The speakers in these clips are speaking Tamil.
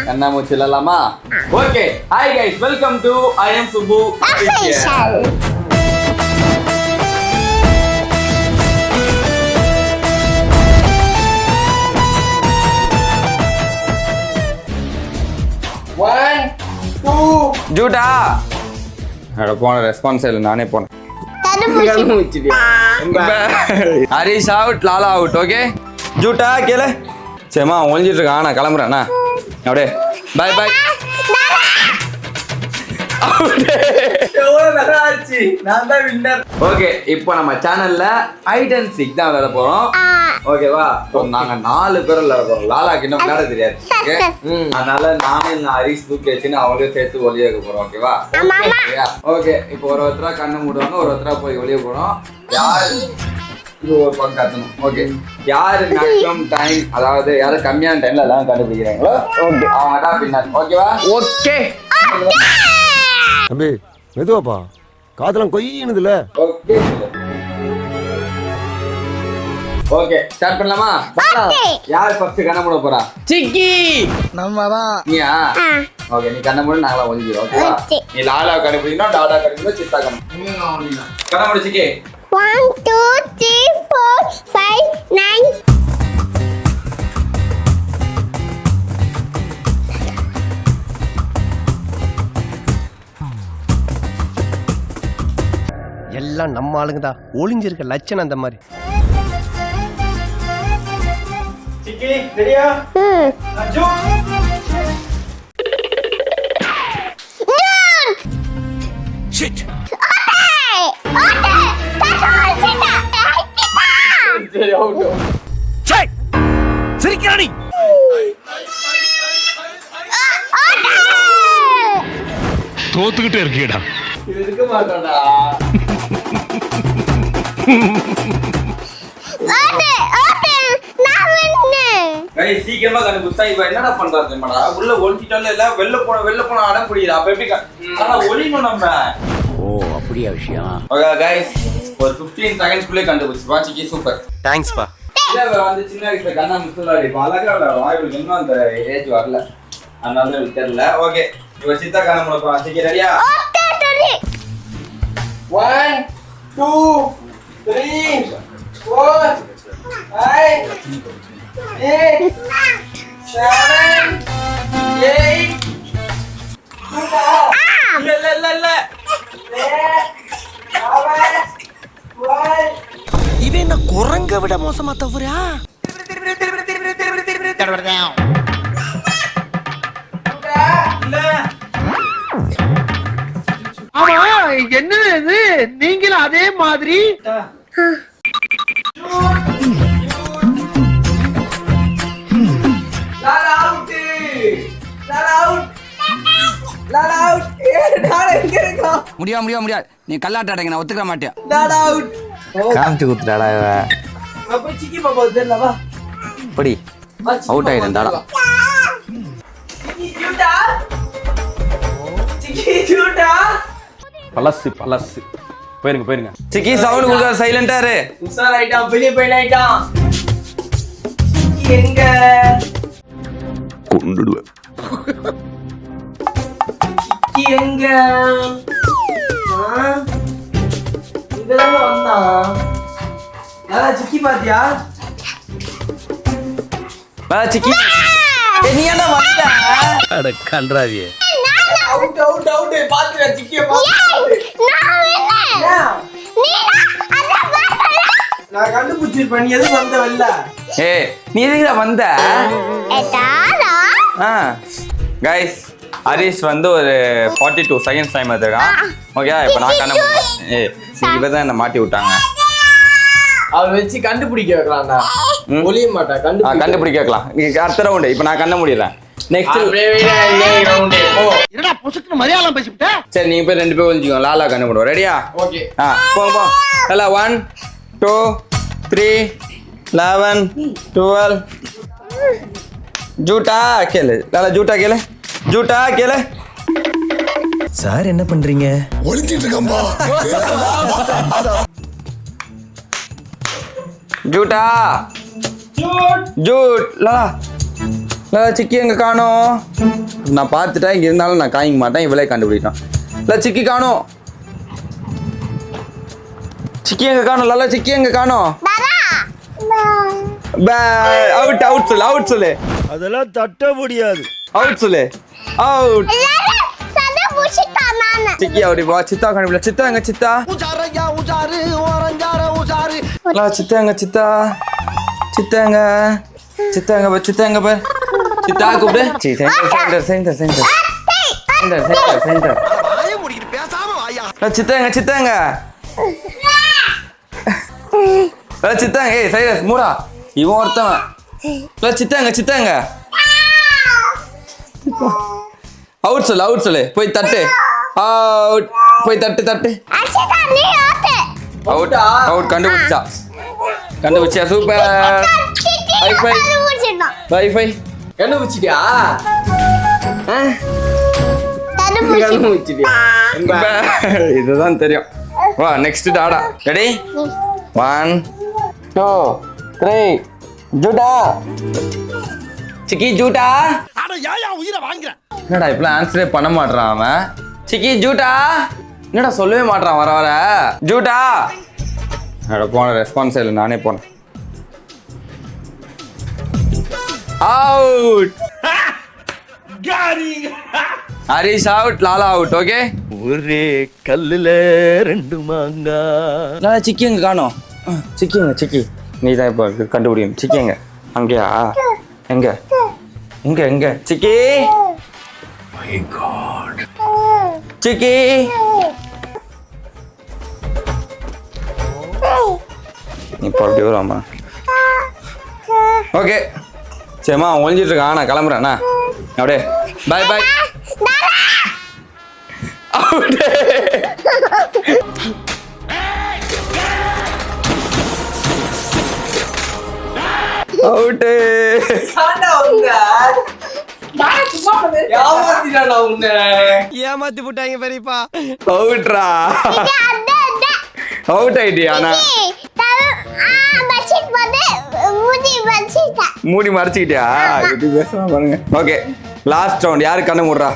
கண்ணாமூச்சி விளையாடலாமா? Okay. Hi guys, welcome to I M Subbu official. One, two. ஜூட்டா. அட போன ரெஸ்பான்ஸ் இல்ல, நானே போனேன். Harish out, Lala out. Okay ஜூட்டா கேளு. சரிம்மா ஒழிஞ்சிட்டு இருக்கான், நான் கிளம்புறேண்ணா. அப்படியே பாய் பாய். ஓகே, இப்போ நம்ம சேனல்ல ஹைட் அண்ட் சீக் தான் விளையாட போறோம். ஓகேவா? நாங்க 4 பேர் விளையாட போறோம். லாலாக்கு இன்னும் விளையாட தெரியாது. அதனால நானும் ஹரிஷ் தூக்கி வச்சுன்னு அவங்களே சேர்த்து ஒளிய வைக்க போறோம். ஓகேவா? ஓகே, இப்போ ஒருத்தரா கண்ணை மூடுவாங்க, ஒருத்தரா போய் ஒளிய போறோம். யாரு இது ஒரு பக்கம் கத்தணும். ஓகே, யாரு மேக்ஸிமம் டைம், அதாவது யாரு கம்மியான டைம்ல எல்லாம் கண்டுபிடிக்கிறாங்களோ ஓகே அவங்க தான் பின்னாடி. ஓகேவா? ஓகே தம்பி மெதுவாப்பா, காதெல்லாம் கொய்யினுதுல. ஓகே ஓகே ஸ்டார்ட் பண்ணலாமா? யார் ஃபர்ஸ்ட் கண்ண மூட போறா? சிக்கி. நம்ம தான். நீயா? ஓகே, நீ கண்ண மூடு, நாங்களா ஒளிஞ்சிரோம். ஓகேவா? நீ லாலா கண்டுபிடிக்கணும், டாடா கண்டுபிடிக்கணும், சித்தா கண்டுபிடிக்கணும். கண்ண மூடு சிக்கி. 1 2 3 4 5 9. எல்லாம் நம்ம ஆளுங்க தான். ஒளிஞ்சிருக்க லட்சணம் அந்த மாதிரி. சிக்கி ரெடியா? அஜு ஷிட். சரி அவுட். சே சிரிக்கறானி. தோத்துக்கிட்டே இருக்கீடா. இது இருக்க மாட்டடா. கைஸ் சீக்கிரமா கண்டுபிடிச்சா இவ என்னடா பண்றாரு தெரியுமாடா? உள்ள ஒளிச்சிட்டால இல்ல, வெளில போன அடம் புடிக்குது. அப்ப எப்படி ஆனா ஒளியணும் நம்ம. ஓ அப்படியே விஷயம். ஓகே கைஸ், ஒரு 15 செகண்ட்ஸ்க்குள்ளே கண்டுபிடிச்சு வாச்சிக்கி. சூப்பர், தேங்க்ஸ் பா. இல்ல வந்து சின்ன வயசுல கண்ணா முத்துலாடி அழகா விளையாடும். இவளுக்கு இன்னும் அந்த ஏஜ் வரல, அதனால எனக்கு தெரியல. ஓகே, இவ சித்தா கண்ணா முட போறா. சிக்கி ரெடியா? 1 2 3 4 5 6 7 8. இல்ல இவன் என்ன குரங்க விட மோசமா தவறா? ஆமா என்ன இது, நீங்களும் அதே மாதிரி. முடியாது. நீ கல்லாட்ட அடைங்க, நான் ஒத்துக்க மாட்டேன். காமிச்சு குத்துறாடா இவ. அப்ப சிக்கி பாப்பா தெரியலவா? படி அவுட் ஆயிடும் தாடா. சிக்கி ஜூட்டா. பலசு போயிருங்க. சிக்கி சவுண்ட் கொடுக்காத, சைலண்டா இரு. உசார் ஆயிட்டான், வெளிய போயிட்டான். சிக்கி எங்க? கொன்னுடுவேன். சிக்கி எங்க? இங்கதான் வந்தான். யாரா சிக்கி பாத்தியா? வா சிக்கி. நீ என்ன வந்த? அட கன்றாவியே. அவுட் பாத்துற சிக்கிய பாத்து. நான் கண்டுபிடிச்சிருப்பேன். நீ எது வந்த வெல்ல? ஏய் நீ எதுக்குடா வந்த? கைஸ் ஹரிஷ் வந்து ஒரு 42 செகண்ட்ஸ் டைம் எடுத்துருக்கான். ஓகே, இப்போ நான் இவதான் என்ன மாட்டி விட்டாங்க. அவன் வச்சு கண்டுபிடிக்க வைக்கலாம்டா. ஒளிய மாட்டா, கண்டுபிடிக்க வைக்கலாம். நீ அடுத்த ரவுண்டு. இப்போ நான் கண்ண முடியல. நெக்ஸ்ட் என்னடா பொசுக்கு மரியாதை பேசிட்ட. சரி, நீங்க போய் 2 பேர் ஒளிஞ்சுக்கோ. லாலா கண்ண போடுவோம். ரெடியா? ஓகே. போங்க. நல்லா 1 2 3 11 12. ஜூட்டா கேளு. லாலா ஜூட்டா கேளு. சார் என்ன பண்றீங்க? ஒளிஞ்சிட்டு இருக்கம்பா. ஜூட்டா ஜூட் லாலா சிக்கி எங்க காணோம்? நான் பார்த்துட்டேன், இங்க இருந்தாலும் நான் காய்க்க மாட்டேன். இவளே கண்டுபிடிட்டான். இல்லை சிக்கி காணோம். சிக்கி எங்க காணோம்? லல்லா சிக்கி எங்க காணோம்? அவுட் அவுட் சொல்லு, அவுட் சொல்லு. அதெல்லாம் தட்ட முடியாது. அவுட் சொல்லு, அவுட். சிக்கி அப்படி பா. சித்தா கண்டுபிடில. சித்தா எங்க சித்தா? சித்தா எங்க சித்தா? சித்தாங்க சித்தாங்க பா. சித்தாங்க பா. சித்தா கூப்பிடு. Center center center center center center. சித்தாங்க சித்தாங்க சித்தாங்க. ஏய் சைலஸ் மூடா. இவன் ஒருத்தவன். சித்தாங்க சித்தாங்க. அவுட் சொல்லு, அவுட் சொல்லு. போய் தட்டு. அவுட். போய் தட்டு தட்டு. Out out. கண்டுபிடிச்சா கண்டுபிடிச்சா. சூப்பர். வைஃபை வைஃபை கண்டுபிடிச்சிட்டியா? கண்டுபிடிச்சிட்டியா? இதுதான் தெரியும். வா நெக்ஸ்ட் டாடா. ரெடி? 1 2 3 ஜூட்டா. சிக்கி ஜூட்டா. என்னடா இப்பெல்லாம் ஆன்சரே பண்ண மாட்டான் அவன். சிக்கி ஜூட்டா. என்னடா சொல்லவே மாட்டான் வர வர. ஜூட்டா. போன ரெஸ்பான்ஸ் இல்லை, நானே போனேன். Out. Harish out, Lala out. Okay. ஒரே கல்லுல 2 மாங்கா. லாலா சிக்கி எங்க காணோம்? சிக்கிங்க சிக்கி. நீ தான் இப்போ கண்டுபிடிக்கும். சிக்கிங்க அங்கேயா? எங்க எங்க எங்க சிக்கி? சிக்கி இப்போ அப்படி வருவாமா? ஓகே சரிம்மா, ஒழிஞ்சிட்டு இருக்கான். நான் கிளம்புறேண்ணா. அப்படியே பாய் பாய். அவுட்டு. ஏமாத்தி போட்டாங்க பெரியப்பா. அவுட்ரா. அவுட் ஆயிட்டியா? மூடி மறைச்சிக்கிட்டியா? எப்படி பேசுறா பாருங்க. Okay last round. யாரு கண்ணு மூடுறா?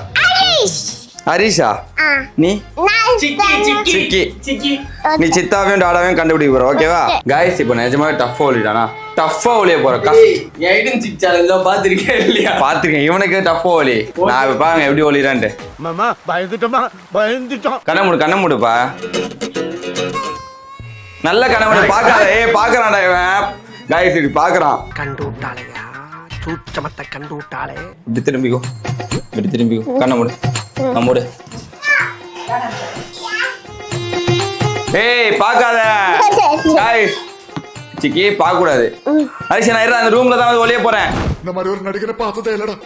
ஹரிஷா. நீ சிக்கி. நீ சித்தாவையும் டாடாவையும் கண்டுபிடிக்க போற. ஓகேவா கைஸ்? இப்போ நிஜமாவே டஃப்பா ஒளிடானா? டஃப்பா ஒளிய போற. பாத்திருக்கேன் இல்லையா? பாத்திருக்கேன். இவனுக்கு டஃப்பா ஒளி. நான் இப்ப பாருங்க எப்படி ஒளிடான்ட்டு. மாமா பயந்துட்டோமா? பயந்துட்டோம். கண்ண மூடு, கண்ண மூடுப்பா. நல்ல கண்ண மூடு. பாக்காத. பாக்குறான்டா இவன். கைஸ் இப்படி பாக்குறான். கண்டு விட்டாளையா? சூச்சமத்தை கண்டு விட்டாளே. இப்படி திரும்பிக்கோ, இப்படி திரும்பிக்கோ. கண்ண மூடு, மூடு. ஏய் பாக்காத. கைஸ் சிக்கி பார்க்க கூடாது. ஹரிஷ் நான் அந்த ரூம்ல தான் ஒளிய போறேன். இந்த மாதிரி ஒரு நடிகரை பார்த்ததே இல்லடா.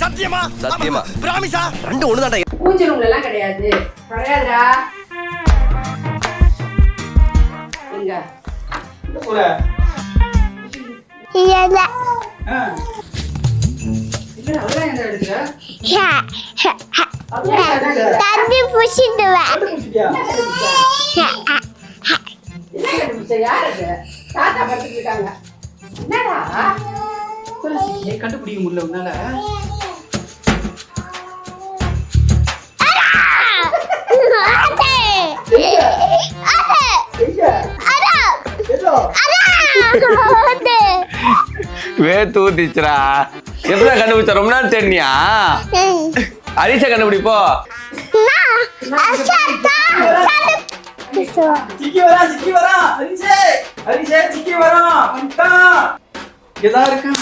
சத்தியமா சத்தியமா பிராமிசா? 2 ஒண்ணுதான்டா. பூஜை ரூம்ல எல்லாம் கிடையாது. கிடையாதுடா. எங்க போற? இல்ல. இல்ல அதெல்லாம் எங்க எடுக்குற? தண்ணி புடிச்சிடுவா. யார் அது? தாத்தா படுத்துட்டு இருக்காங்க. என்னடா? கண்டுபிடிக்க முடியல உன்னால. தூத்திச்சுரா. எப்பதான் கண்டுபிடிச்ச? ரொம்ப நாள் தெரியா? ஹரிஷா கண்டுபிடிப்போ. சிக்கி வரா ஹரிஷே சிக்கி வரா வந்துட்டான் எதா இருக்கா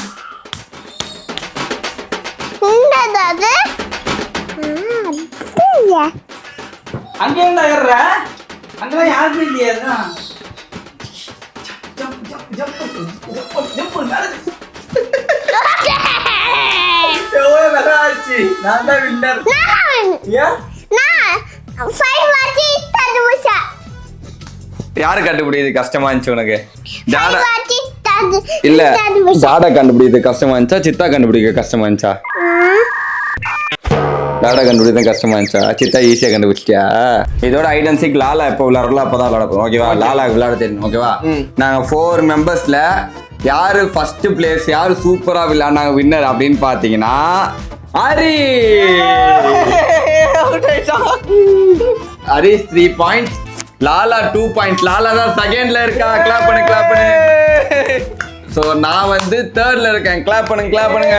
என்னது அங்க என்ன ஏறுற அங்கதான் யாருமே இல்லையா நான் தான் வின்னர் யாரு கண்டுபிடிக்கிறது கஷ்டமா இருந்துச்சு உனக்கு இல்ல ஜாடா கண்டுபிடிக்கிறது கஷ்டமா இருந்துச்சா சித்தா கண்டுபிடிக்க கஷ்டமா இருந்துச்சா லாடா கண்டுபிடிக்க கஷ்டமா இருந்துச்சா சித்தா ஈஸியா கண்டுபிடிச்சிட்டியா இதோட ஐடன்சிக் லாலா எப்போ விளையாடுறோம் அப்பதான் விளையாடுறோம் ஓகேவா லாலா விளையாட தெரியும் ஓகேவா நாங்க 4 மெம்பர்ஸ்ல யாரு ஃபர்ஸ்ட் பிளேஸ் யாரு சூப்பரா விளையாடுனாங்க வின்னர் அப்படின்னு பாத்தீங்கன்னா ஹரிஷ் 3 பாயிண்ட்ஸ் லாலா 2 பாயிண்ட்ஸ் லாலா தான் செகண்ட்ல இருக்கா கிளாப் பண்ணு சோ நான் வந்து தேர்ட்ல இருக்கேன் கிளாப் பண்ணுங்க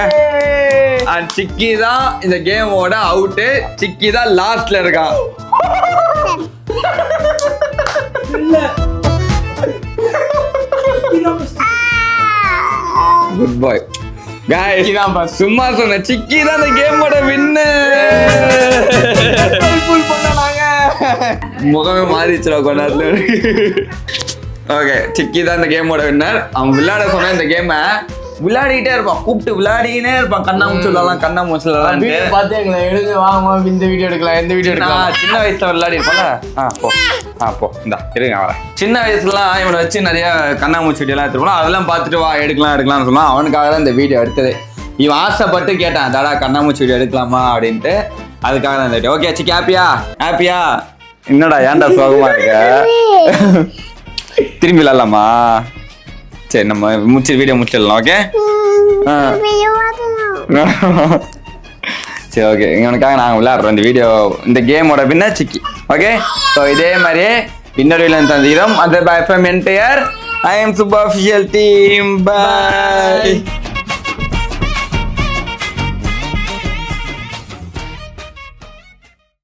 அண்ட் சிக்கி தான் இந்த கேமோட அவுட் சிக்கி தான் லாஸ்ட்ல இருக்கான் குட் பாய் गाइस சும்மா சொன்ன சிக்கி தான் இந்த கேமோட வின்னர் ஃபுல் பண்ணாங்க முகமே மாறிச்சுடா கொண்டாதுல ஓகே சிக்கி தான் இந்த கேமோட வின்னர் அவன் விளையாட சொன்ன இந்த கேமை விளையாடிட்டே இருப்பான் கூப்பிட்டு விளையாடினே இருப்பான் கண்ணாமூச்சி விளையாடலாம் பார்த்து எங்களை எடுத்து வாங்க இந்த வீடியோ எடுக்கலாம் எந்த வீடியோ எடுக்கலாம் சின்ன வயசுல விளையாடி இருப்போம்ல போ இந்தா இருங்க வரேன் சின்ன வயசுலாம் இவனை வச்சு நிறைய கண்ணாமூச்சி வீடியோலாம் எடுத்துருப்போம் அதெல்லாம் பார்த்துட்டு வா எடுக்கலாம்னு சொன்னா அவனுக்காக தான் இந்த வீடியோ எடுத்தது இவன் ஆசைப்பட்டு கேட்டான் தாடா கண்ணாமூச்சி வீடியோ எடுக்கலாமா அப்படின்ட்டு அதுக்காக தான் இந்த வீடியோ ஓகே சிக்கி ஹாப்பியா என்னடா ஏன்டா சோகமா இருக்க திரும்பி விளையாடலாமா சரி நம்ம வீடியோ முடிச்சிடலாம் ஓகே சரி ஓகே இவனுக்காக நாங்கள் விளையாடுறோம் இந்த வீடியோ இந்த கேமோட வின்னர் சிக்கி ஓகே ஸோ இதே மாதிரியே இன்னொரு வீடியோ தந்துக்கிறோம் அந்த bye from entire I M super official team by